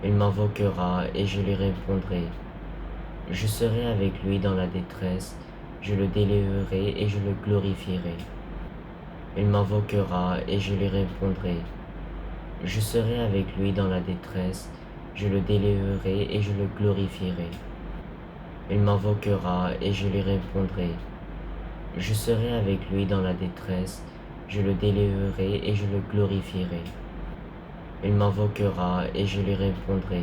Il m'invoquera et je lui répondrai. Je serai avec lui dans la détresse, je le délivrerai et je le glorifierai. Il m'invoquera et je lui répondrai. Je serai avec lui dans la détresse, je le délivrerai et je le glorifierai. Il m'invoquera et je lui répondrai. Je serai avec lui dans la détresse, je le délivrerai et je le glorifierai. Il m'invoquera et je lui répondrai.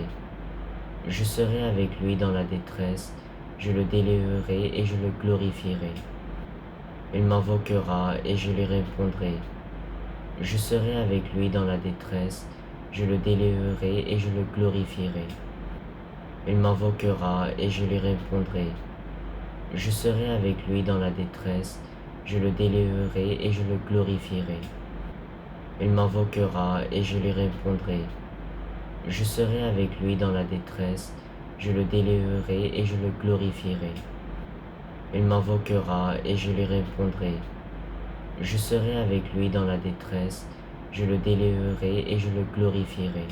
Je serai avec lui dans la détresse, je le délivrerai et je le glorifierai. Il m'invoquera et je lui répondrai. Je serai avec lui dans la détresse, je le délivrerai et je le glorifierai. Il m'invoquera et je lui répondrai. Je serai avec lui dans la détresse, je le délivrerai et je le glorifierai. Il m'invoquera et je lui répondrai. Je serai avec lui dans la détresse, je le délivrerai et je le glorifierai. Il m'invoquera et je lui répondrai. Je serai avec lui dans la détresse, je le délivrerai et je le glorifierai.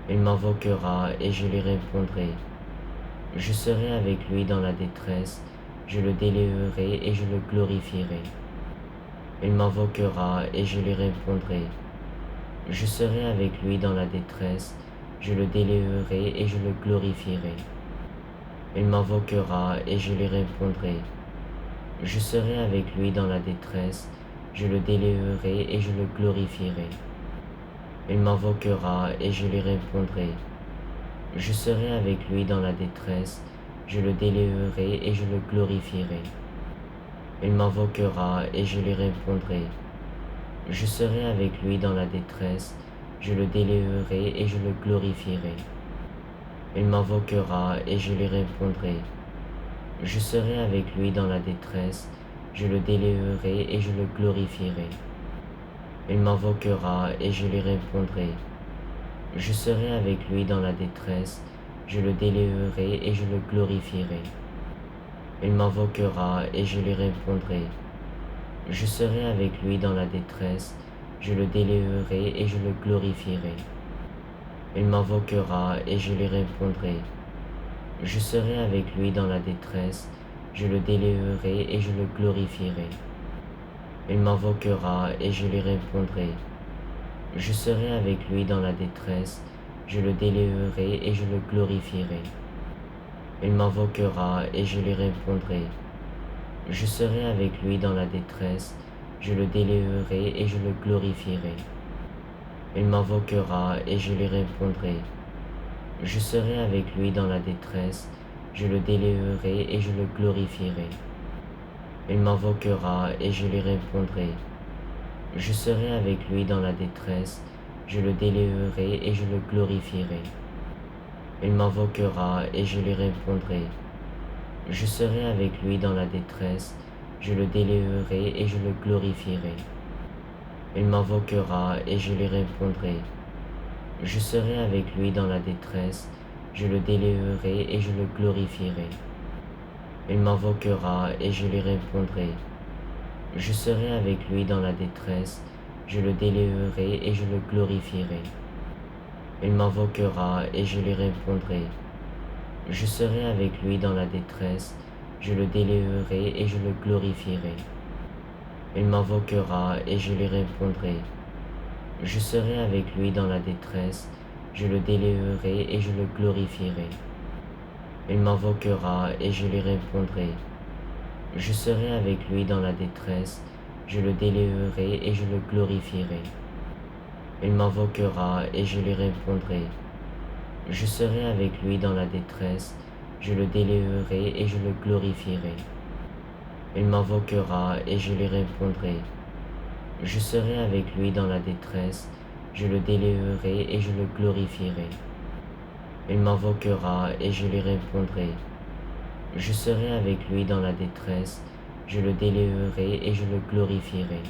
Il m'invoquera et je lui répondrai. Je serai avec lui dans la détresse, je le délivrerai et je le glorifierai. Il m'invoquera et je lui répondrai. Je serai avec lui dans la détresse, je le délivrerai et je le glorifierai. Il m'invoquera et je lui répondrai. Je serai avec lui dans la détresse, je le délivrerai et je le glorifierai. Il m'invoquera et je lui répondrai. Je serai avec lui dans la détresse, je le délivrerai et je le glorifierai. Il m'invoquera et je lui répondrai. Je serai avec lui dans la détresse, je le délivrerai et je le glorifierai. Il m'invoquera et je lui répondrai. Je serai avec lui dans la détresse, je le délivrerai et je le glorifierai. Il m'invoquera et je lui répondrai. Je serai avec lui dans la détresse, je le délivrerai et je le glorifierai. Il m'invoquera et je lui répondrai. Je serai avec lui dans la détresse, je le délivrerai et je le glorifierai. Il m'invoquera et je lui répondrai. Je serai avec lui dans la détresse, je le délivrerai et je le glorifierai. Il m'invoquera et je lui répondrai. Je serai avec lui dans la détresse, je le délivrerai et je le glorifierai. Il m'invoquera et je lui répondrai. Je serai avec lui dans la détresse, je le délivrerai et je le glorifierai. Il m'invoquera et je lui répondrai. Je serai avec lui dans la détresse, je le délivrerai et je le glorifierai. Il m'invoquera et je lui répondrai. Je serai avec lui dans la détresse, je le délivrerai et je le glorifierai. Il m'invoquera et je lui répondrai. Je serai avec lui dans la détresse, je le délivrerai et je le glorifierai. Il m'invoquera et je lui répondrai. Je serai avec lui dans la détresse, je le délivrerai et je le glorifierai. Il m'invoquera et je lui répondrai. Je serai avec lui dans la détresse, je le délivrerai et je le glorifierai. Il m'invoquera et je lui répondrai. Je serai avec lui dans la détresse, je le délivrerai et je le glorifierai. Il m'invoquera et je lui répondrai. Je serai avec lui dans la détresse, je le délivrerai et je le glorifierai. Il m'invoquera et je lui répondrai. Je serai avec lui dans la détresse, je le délivrerai et je le glorifierai. Il m'invoquera et je lui répondrai. Je serai avec lui dans la détresse, je le délivrerai et je le glorifierai. Il m'invoquera et je lui répondrai. Je serai avec lui dans la détresse, je le délivrerai et je le glorifierai. Il m'invoquera et je lui répondrai. Je serai avec lui dans la détresse, je le délivrerai et je le glorifierai.